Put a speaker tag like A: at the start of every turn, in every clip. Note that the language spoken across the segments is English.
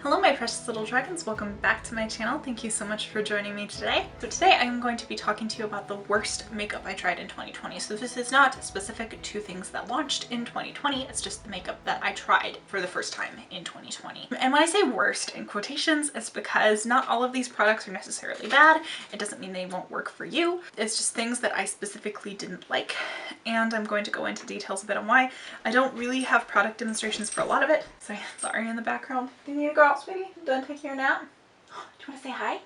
A: Hello my precious little dragons, welcome back to my channel. Thank you so much for joining me today. So today I'm going to be talking to you about the worst makeup I tried in 2020. So this is not specific to things that launched in 2020, it's just the makeup that I tried for the first time in 2020. And when I say worst in quotations, it's because not all of these products are necessarily bad. It doesn't mean they won't work for you. It's just things that I specifically didn't like. And I'm going to go into details a bit on why. I don't really have product demonstrations for a lot of it. So sorry in the background. Do you need to go out, sweetie? Done taking your nap? Do you want to say hi?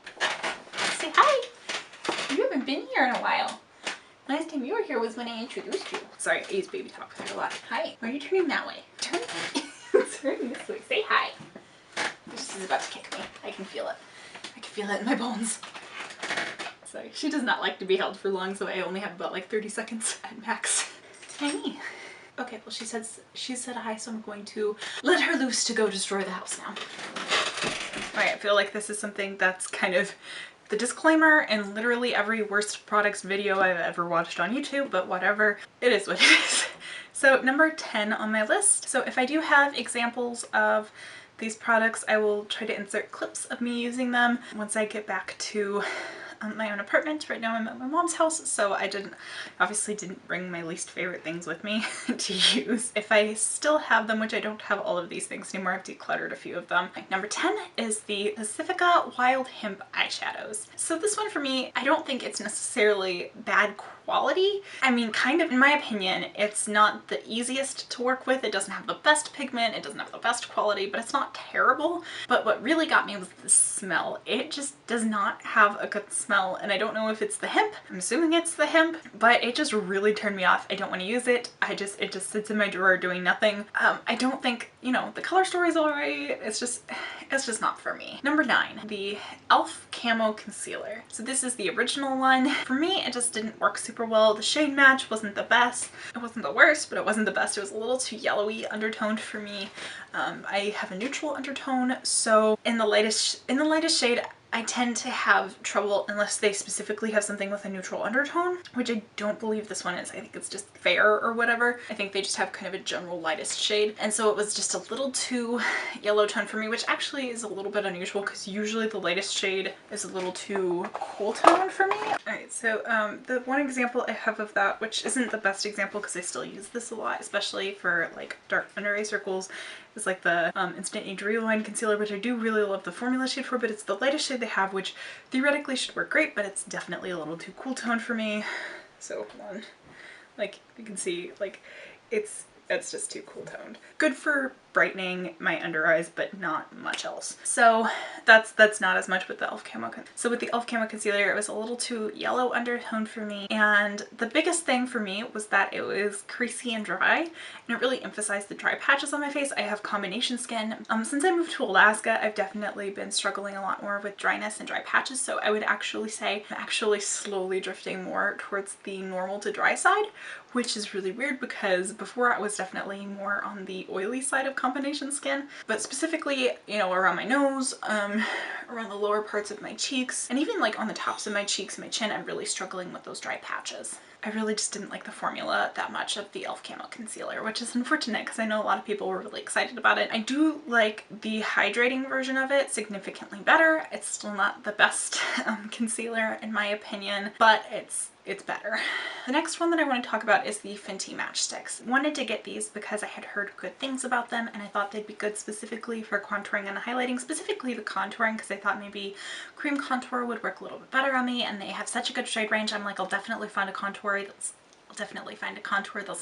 A: Say hi! You haven't been here in a while. Last time you were here was when I introduced you. Sorry, I use baby talk a lot. Hi. Why are you turning that way? Turn this way. Say hi. This is about to kick me. I can feel it. I can feel it in my bones. Sorry, she does not like to be held for long, so I only have about like 30 seconds at max. Hi. Okay, well she said hi, so I'm going to let her loose to go destroy the house now. Alright, I feel like this is something that's kind of the disclaimer in literally every worst products video I've ever watched on YouTube, but whatever, it is what it is. So number 10 on my list. So if I do have examples of these products, I will try to insert clips of me using them once I get back to my own apartment. Right now I'm at my mom's house, so I obviously didn't bring my least favorite things with me to use. If I still have them, which I don't have all of these things anymore, I've decluttered a few of them. Number 10 is the Pacifica Wild Hemp eyeshadows. So this one for me, I don't think it's necessarily bad quality. I mean, kind of, in my opinion, it's not the easiest to work with. It doesn't have the best pigment, it doesn't have the best quality, but it's not terrible. But what really got me was the smell. It just does not have a good smell, and I don't know if it's the hemp. I'm assuming it's the hemp, but it just really turned me off. I don't want to use it. It just sits in my drawer doing nothing. I don't think, you know, the color story is alright. It's just not for me. Number 9, the e.l.f. Camo Concealer. So this is the original one. For me, it just didn't work super well. The shade match wasn't the best. It wasn't the worst, but it wasn't the best. It was a little too yellowy undertoned for me. I have a neutral undertone, so in the lightest shade, I tend to have trouble unless they specifically have something with a neutral undertone, which I don't believe this one is. I think it's just fair or whatever. I think they just have kind of a general lightest shade. And so it was just a little too yellow tone for me, which actually is a little bit unusual because usually the lightest shade is a little too cool tone for me. Alright, so the one example I have of that, which isn't the best example because I still use this a lot, especially for like dark under eye circles, is like the Instant Age Rewind Concealer, which I do really love the formula shade for, but it's the lightest shade they have, which theoretically should work great, but it's definitely a little too cool tone for me. So hold on. Like, you can see, like, it's just too cool toned. Good for brightening my under eyes, but not much else. So that's not as much with the e.l.f. Camo. So with the e.l.f. Camo Concealer, it was a little too yellow undertone for me. And the biggest thing for me was that it was creasy and dry, and it really emphasized the dry patches on my face. I have combination skin. Since I moved to Alaska, I've definitely been struggling a lot more with dryness and dry patches. So I would actually say I'm actually slowly drifting more towards the normal to dry side, which is really weird because before I was definitely more on the oily side of combination skin, but specifically, you know, around my nose, around the lower parts of my cheeks, and even like on the tops of my cheeks and my chin, I'm really struggling with those dry patches. I really just didn't like the formula that much of the e.l.f. Camo Concealer, which is unfortunate because I know a lot of people were really excited about it. I do like the hydrating version of it significantly better. It's still not the best concealer in my opinion, but it's better. The next one that I want to talk about is the Fenty Matchsticks. Wanted to get these because I had heard good things about them, and I thought they'd be good specifically for contouring and highlighting, specifically the contouring, because I thought maybe cream contour would work a little bit better on me, and they have such a good shade range. I'm like, I'll definitely find a contour that's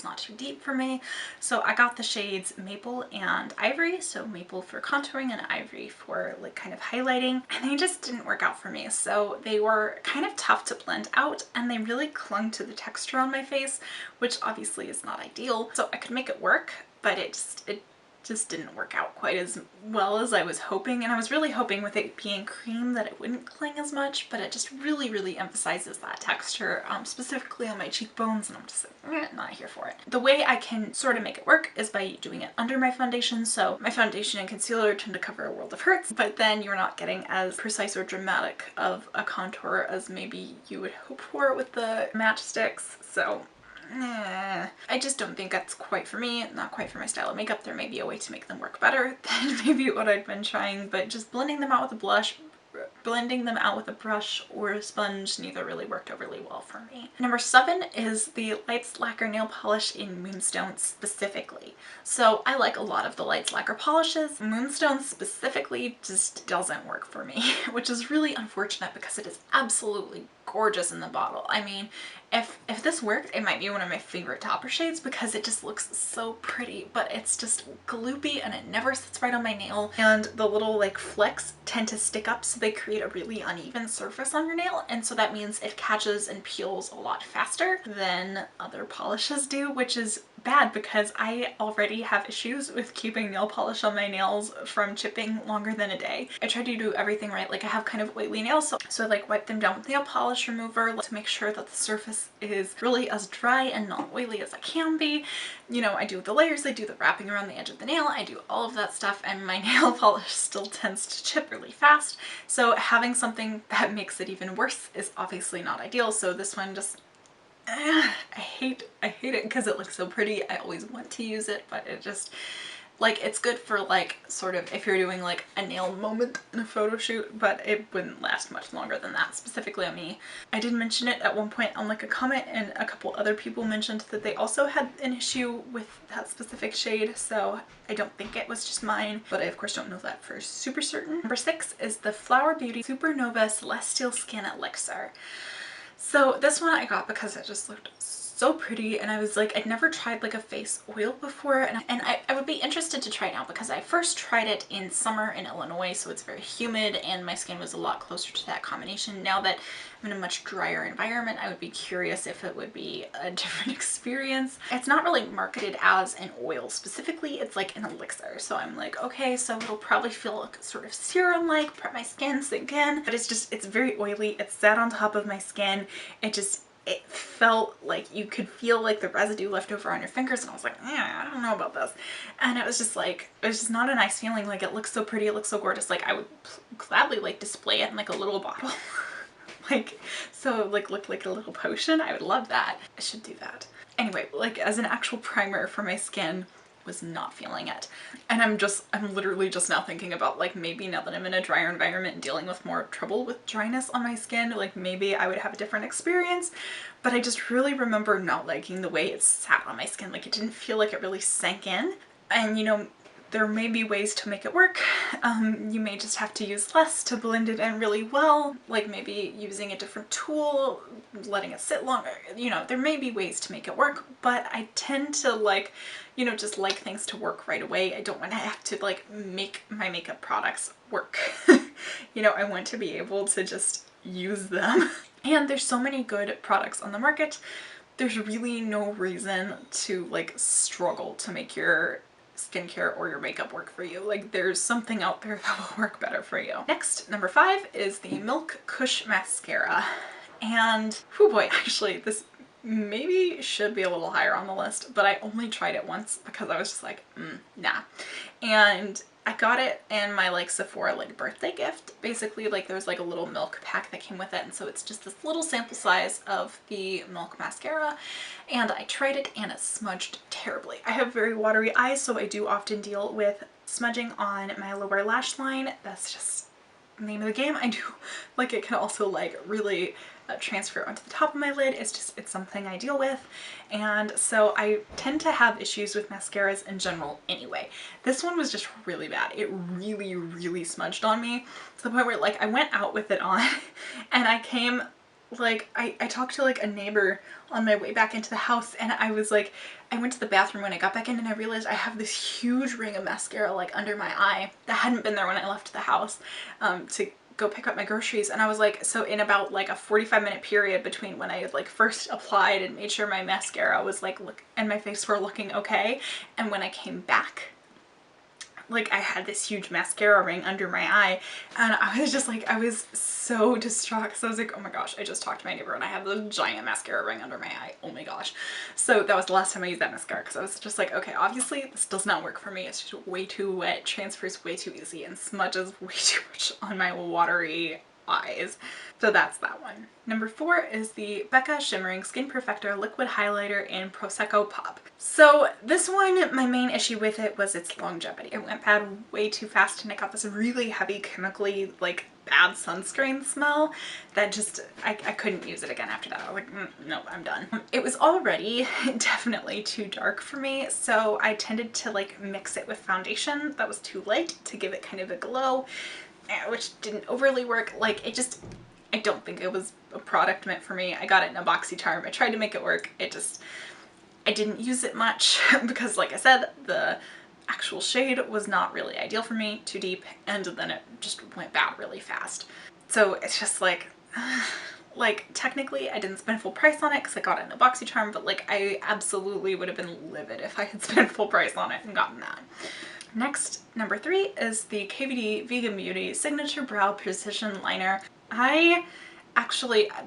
A: not too deep for me. So I got the shades Maple and Ivory, so Maple for contouring and Ivory for like kind of highlighting, and they just didn't work out for me. So they were kind of tough to blend out, and they really clung to the texture on my face, which obviously is not ideal. So I could make it work, but it just didn't work out quite as well as I was hoping, and I was really hoping with it being cream that it wouldn't cling as much, but it just really emphasizes that texture, specifically on my cheekbones, and I'm just like, not here for it. The way I can sort of make it work is by doing it under my foundation, so my foundation and concealer tend to cover a world of hurts, but then you're not getting as precise or dramatic of a contour as maybe you would hope for with the matchsticks, so I just don't think that's quite for me, not quite for my style of makeup. There may be a way to make them work better than maybe what I've been trying, but just blending them out with a blush, blending them out with a brush or a sponge, neither really worked overly well for me. Number 7 is the Lights Lacquer nail polish in Moonstone specifically. So I like a lot of the Lights Lacquer polishes. Moonstone specifically just doesn't work for me, which is really unfortunate because it is absolutely gorgeous in the bottle. I mean, if this worked, it might be one of my favorite topper shades because it just looks so pretty, but it's just gloopy and it never sits right on my nail. And the little like flecks tend to stick up, so they create a really uneven surface on your nail. And so that means it catches and peels a lot faster than other polishes do, which is bad because I already have issues with keeping nail polish on my nails from chipping longer than a day. I try to do everything right. Like I have kind of oily nails, so I like wipe them down with nail polish remover to make sure that the surface is really as dry and not oily as it can be. You know, I do the layers, I do the wrapping around the edge of the nail, I do all of that stuff, and my nail polish still tends to chip really fast. So having something that makes it even worse is obviously not ideal. So this one just I hate it because it looks so pretty. I always want to use it, but it just, like, it's good for like sort of if you're doing like a nail moment in a photo shoot, but it wouldn't last much longer than that, specifically on me. I did mention it at one point on like a comment, and a couple other people mentioned that they also had an issue with that specific shade, so I don't think it was just mine, but I of course don't know that for super certain. Number 6 is the Flower Beauty Supernova Celestial Skin Elixir. So this one I got because it just looked so pretty, and I was like, I'd never tried like a face oil before, and I would be interested to try it now because I first tried it in summer in Illinois, so it's very humid and my skin was a lot closer to that combination. Now that I'm in a much drier environment, I would be curious if it would be a different experience. It's not really marketed as an oil specifically, it's like an elixir, so I'm like, okay, so it'll probably feel like sort of serum-like, prep my skin, sink in, but it's very oily. It sat on top of my skin. It felt like you could feel like the residue left over on your fingers, and I was like, I don't know about this. And it was just like, it was just not a nice feeling. Like, it looks so pretty, it looks so gorgeous. Like, I would gladly like display it in like a little bottle. Like, so like looked like a little potion. I would love that. I should do that. Anyway, like as an actual primer for my skin, was not feeling it. And I'm literally just now thinking about like maybe now that I'm in a drier environment and dealing with more trouble with dryness on my skin, like maybe I would have a different experience. But I just really remember not liking the way it sat on my skin. Like it didn't feel like it really sank in. And you know, there may be ways to make it work. You may just have to use less to blend it in really well, like maybe using a different tool, letting it sit longer. You know, there may be ways to make it work, but I tend to like, you know, just like things to work right away. I don't want to have to like make my makeup products work. You know, I want to be able to just use them. And there's so many good products on the market. There's really no reason to like struggle to make your skincare or your makeup work for you. Like there's something out there that will work better for you. Next, number 5 is the Milk Kush Mascara. And oh boy, actually this maybe should be a little higher on the list, but I only tried it once because I was just like, nah. And I got it in my like Sephora like birthday gift. Basically like there was like a little milk pack that came with it, and so it's just this little sample size of the milk mascara, and I tried it and it smudged terribly. I have very watery eyes, so I do often deal with smudging on my lower lash line. That's just the name of the game. I do like it can also like really transfer onto the top of my lid. It's something I deal with, and so I tend to have issues with mascaras in general anyway. This one was just really bad. It really smudged on me to the point where like I went out with it on and I came like I talked to like a neighbor on my way back into the house, and I was like, I went to the bathroom when I got back in and I realized I have this huge ring of mascara like under my eye that hadn't been there when I left the house to go pick up my groceries. And I was like, so in about like a 45-minute period between when I like first applied and made sure my mascara was like and my face were looking okay, and when I came back, like I had this huge mascara ring under my eye, and I was just like, I was so distraught because I was like, oh my gosh, I just talked to my neighbor and I have this giant mascara ring under my eye. Oh my gosh. So that was the last time I used that mascara because I was just like, okay, obviously this does not work for me. It's just way too wet, transfers way too easy, and smudges way too much on my watery eyes. So that's that one. Number 4 is the Becca Shimmering Skin Perfector Liquid Highlighter in Prosecco Pop. So this one, my main issue with it was its longevity. It went bad way too fast and it got this really heavy chemically like bad sunscreen smell that just, I couldn't use it again after that. I was like, no, I'm done. It was already definitely too dark for me, so I tended to like mix it with foundation that was too light to give it kind of a glow, which didn't overly work. Like it just, I don't think it was a product meant for me. I got it in a boxy charm. I tried to make it work. It just, I didn't use it much because like I said, the actual shade was not really ideal for me, too deep, and then it just went bad really fast. So it's just like technically I didn't spend full price on it because I got it in a boxy charm, but like I absolutely would have been livid if I had spent full price on it and gotten that. Next, number 3 is the KVD Vegan Beauty Signature Brow Precision Liner.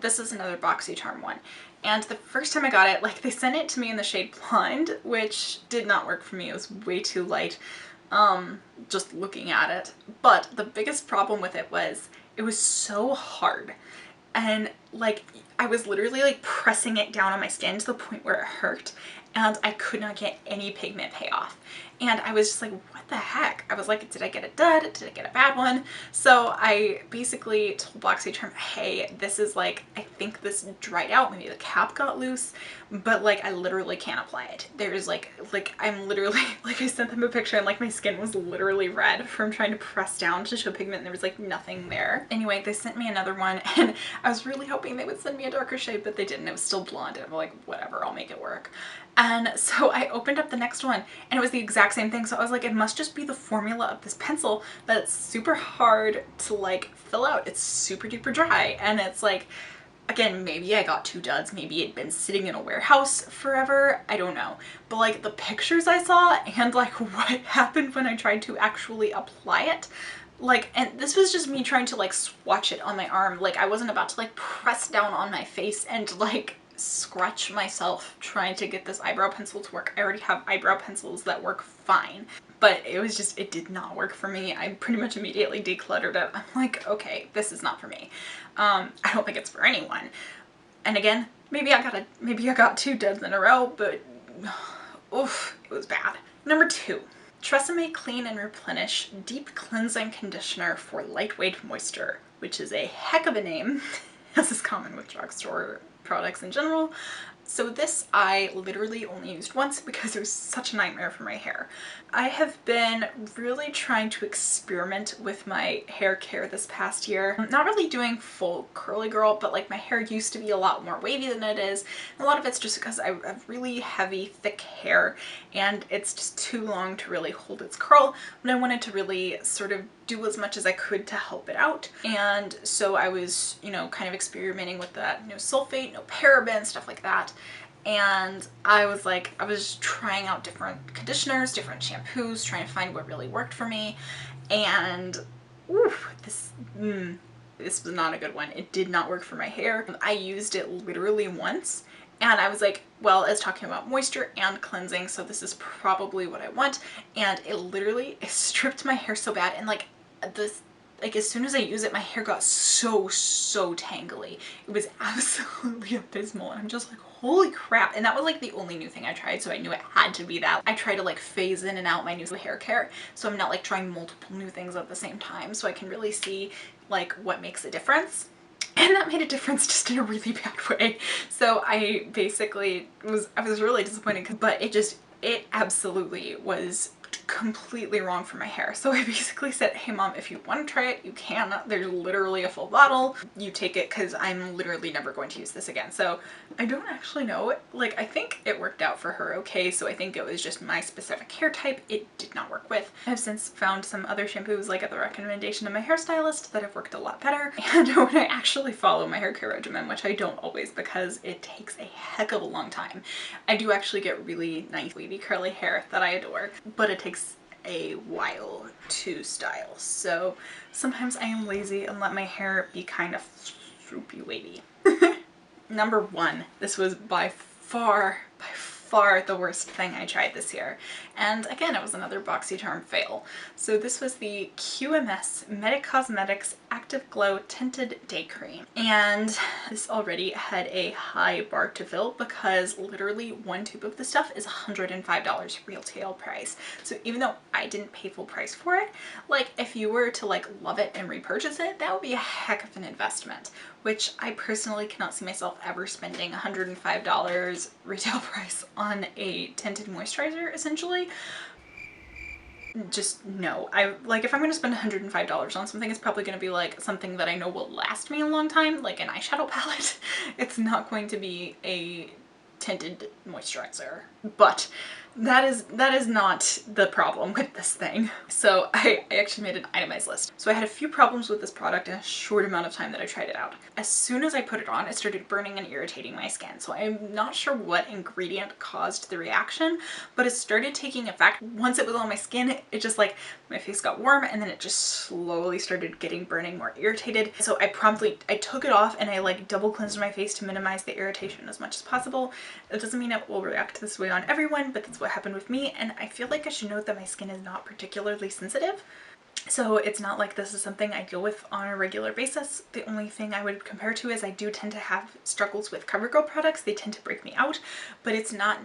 A: This is another boxy charm one. And the first time I got it, like they sent it to me in the shade Blonde, which did not work for me. It was way too light, just looking at it. But the biggest problem with it was so hard. And like, I was literally like pressing it down on my skin to the point where it hurt. And I could not get any pigment payoff. And I was just like, what the heck? I was like, did I get a dud? Did I get a bad one? So I basically told BoxyCharm, hey, this is like, I think this dried out. Maybe the cap got loose, but like I literally can't apply it. There's like I'm literally, like I sent them a picture and like my skin was literally red from trying to press down to show pigment and there was like nothing there. Anyway, they sent me another one and I was really hoping they would send me a darker shade, but they didn't. It was still blonde and I'm like, whatever, I'll make it work. And so I opened up the next one and it was the exact same thing. So I was like, it must just be the formula of this pencil that's super hard to like fill out. It's super duper dry. And it's like, again, maybe I got 2 duds. Maybe it'd been sitting in a warehouse forever. I don't know. But like the pictures I saw and like what happened when I tried to actually apply it, like, and this was just me trying to like swatch it on my arm. Like I wasn't about to like press down on my face and like scratch myself trying to get this eyebrow pencil to work. I already have eyebrow pencils that work fine, but it was just, it did not work for me. I pretty much immediately decluttered it. I'm like, okay, this is not for me. I don't think it's for anyone. And again, maybe I got 2 duds in a row, but oof, it was bad. Number 2, Tresemme Clean and Replenish Deep Cleansing Conditioner for Lightweight Moisture, which is a heck of a name, as is common with drugstore products in general. So this I literally only used once because it was such a nightmare for my hair. I have been really trying to experiment with my hair care this past year. I'm not really doing full curly girl, but like my hair used to be a lot more wavy than it is. A lot of it's just because I have really heavy, thick hair and it's just too long to really hold its curl. But I wanted to really sort of do as much as I could to help it out. And so I was, you know, kind of experimenting with that, no sulfate, no parabens, stuff like that. And I was like, I was trying out different conditioners, different shampoos, trying to find what really worked for me. And oof, this was not a good one. It did not work for my hair. I used it literally once and I was like, well, it's talking about moisture and cleansing, so this is probably what I want. And it literally, it stripped my hair so bad. And like this, like as soon as I use it, my hair got so tangly. It was absolutely abysmal. And I'm just like, holy crap. And that was like the only new thing I tried, so I knew it had to be that. I try to like phase in and out my new hair care, so I'm not like trying multiple new things at the same time, so I can really see like what makes a difference. And that made a difference just in a really bad way. So I basically I was really disappointed, but it absolutely was completely wrong for my hair. So I basically said, hey mom, if you want to try it, you can. There's literally a full bottle. You take it because I'm literally never going to use this again. So I don't actually know. Like I think it worked out for her okay. So I think it was just my specific hair type it did not work with. I've since found some other shampoos like at the recommendation of my hairstylist that have worked a lot better. And when I actually follow my hair care regimen, which I don't always because it takes a heck of a long time, I do actually get really nice wavy curly hair that I adore, but it takes a while to style. So sometimes I am lazy and let my hair be kind of swoopy wavy. Number 1, this was by far far the worst thing I tried this year. And again, it was another BoxyCharm fail. So this was the QMS Medicosmetics Active Glow Tinted Day Cream. And this already had a high bar to fill because literally one tube of this stuff is $105 retail price. So even though I didn't pay full price for it, like if you were to like love it and repurchase it, that would be a heck of an investment, which I personally cannot see myself ever spending $105 retail price on a tinted moisturizer, essentially. Just no. If I'm going to spend $105 on something, it's probably going to be like something that I know will last me a long time, like an eyeshadow palette. It's not going to be a tinted moisturizer, but that is not the problem with this thing. So I actually made an itemized list. So I had a few problems with this product in a short amount of time that I tried it out. As soon as I put it on, it started burning and irritating my skin. So I'm not sure what ingredient caused the reaction, but it started taking effect. Once it was on my skin, it just like, my face got warm and then it just slowly started getting burning, more irritated. So I took it off and I like double cleansed my face to minimize the irritation as much as possible. It doesn't mean it will react this way on everyone, but that's what happened with me, and I feel like I should note that my skin is not particularly sensitive. So it's not like this is something I deal with on a regular basis. The only thing I would compare to is I do tend to have struggles with CoverGirl products. They tend to break me out, but it's not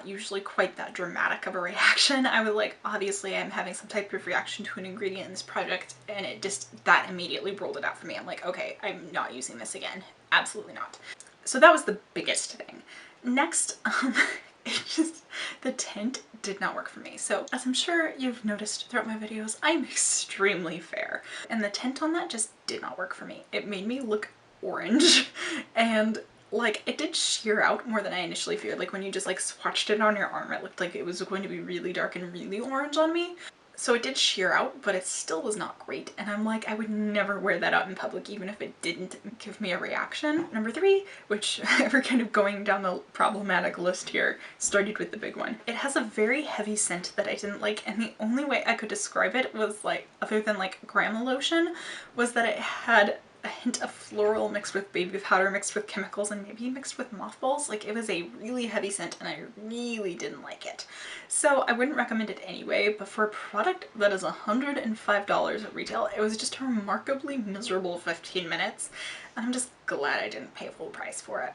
A: usually quite that dramatic of a reaction. I would like, obviously I'm having some type of reaction to an ingredient in this product and it just, that immediately rolled it out for me. I'm like, okay, I'm not using this again. Absolutely not. So that was the biggest thing. Next, the tint did not work for me. So as I'm sure you've noticed throughout my videos, I'm extremely fair, and the tint on that just did not work for me. It made me look orange, and like it did sheer out more than I initially feared. Like when you just like swatched it on your arm, it looked like it was going to be really dark and really orange on me. So it did sheer out, but it still was not great. And I'm like, I would never wear that out in public, even if it didn't give me a reaction. Number 3, which we're kind of going down the problematic list here, started with the big one. It has a very heavy scent that I didn't like, and the only way I could describe it was like, other than like grandma lotion, was that it had a hint of floral mixed with baby powder, mixed with chemicals, and maybe mixed with mothballs. Like it was a really heavy scent and I really didn't like it. So I wouldn't recommend it anyway, but for a product that is $105 at retail, it was just a remarkably miserable 15 minutes. And I'm just glad I didn't pay full price for it.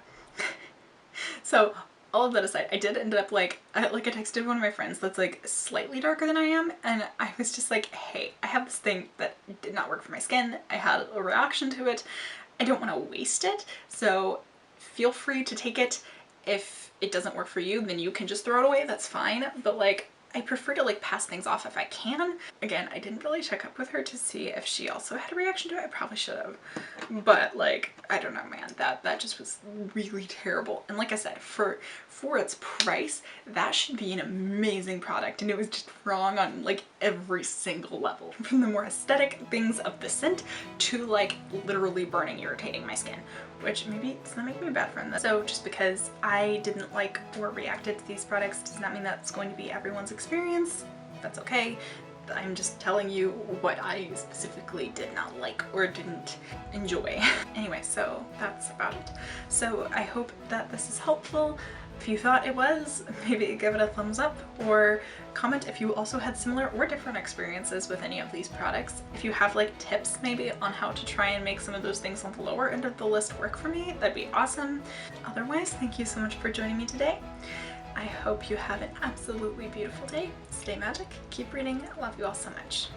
A: So all of that aside, I did end up like I texted one of my friends that's like slightly darker than I am, and I was just like, hey, I have this thing that did not work for my skin. I had a reaction to it. I don't want to waste it, so feel free to take it. If it doesn't work for you, then you can just throw it away, that's fine. But like, I prefer to like pass things off if I can. Again, I didn't really check up with her to see if she also had a reaction to it. I probably should have, but like, I don't know, man, that just was really terrible. And like I said, for its price, that should be an amazing product, and it was just wrong on like every single level, from the more aesthetic things of the scent to like literally burning, irritating my skin, which maybe does not make me a bad friend. So just because I didn't like or reacted to these products does not mean that's going to be everyone's experience. That's okay. I'm just telling you what I specifically did not like or didn't enjoy. Anyway, so that's about it. So I hope that this is helpful. If you thought it was, maybe give it a thumbs up, or comment if you also had similar or different experiences with any of these products. If you have like tips maybe on how to try and make some of those things on the lower end of the list work for me, that'd be awesome. Otherwise, thank you so much for joining me today. I hope you have an absolutely beautiful day. Stay magic, keep reading, love you all so much.